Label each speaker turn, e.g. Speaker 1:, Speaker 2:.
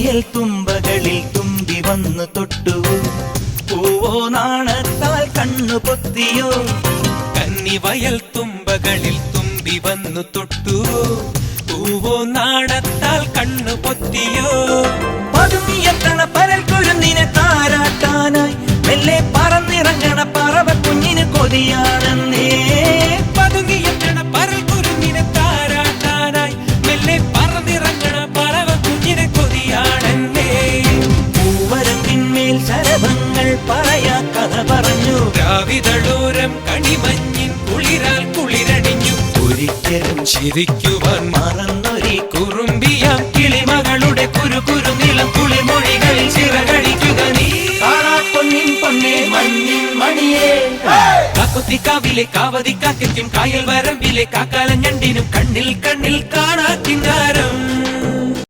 Speaker 1: കന്നിവയൽ തുമ്പകളിൽ തുമ്പി വന്നു തൊട്ടു. പൂവോ നാണത്താൽ കണ്ണു പൊത്തിയോ.
Speaker 2: കന്നിവയൽ തുമ്പകളിൽ തുമ്പി വന്നു തൊട്ടു. പൂവോ നാണത്താൽ കണ്ണു പൊത്തിയോ.
Speaker 1: പതുങ്ങിയെത്തണ പരൽ കുരുന്നിനെ താരാട്ടാനായി മെല്ലെ പറന്നിറങ്ങണ പറവ കുഞ്ഞിന് കൊതിയാണെന്നേ.
Speaker 2: പതുങ്ങിയെത്തണ പരൽ കുരുന്നിനെ താരാട്ടാനായി മെല്ലെ പറന്നിറങ്ങണ പറവ കുഞ്ഞിനെ കൊതിയാണെന്നേ.
Speaker 1: പൂവരത്തിന്മേൽ ശരഭങ്ങൾ പറയാ കഥ പറഞ്ഞു.
Speaker 2: രാവിതളോരം കണിമഞ്ഞിൻ കുളിരാൽ കുളിരണിഞ്ഞു.
Speaker 1: ഒരിക്കലും
Speaker 2: ചിരിക്കുവാൻ
Speaker 1: മറന്നൊരി
Speaker 2: കുറുമ്പിയാം
Speaker 1: കിളിമകളുടെ കുരു നിളം കുളിമൊഴികളിൽ ചിറകടിക്കുക നീ. പൊന്നിൻ പൊന്നേ മഞ്ഞിൻ മണിയേ.
Speaker 2: കാക്കൊത്തിക്കാവിലെ കാവതിക്കാക്കും കായൽ വരമ്പിലെ കാക്കാലഞ്ഞണ്ടിനും കണ്ണിൽ കണ്ണിൽ കാണാ ചിങ്കാരം.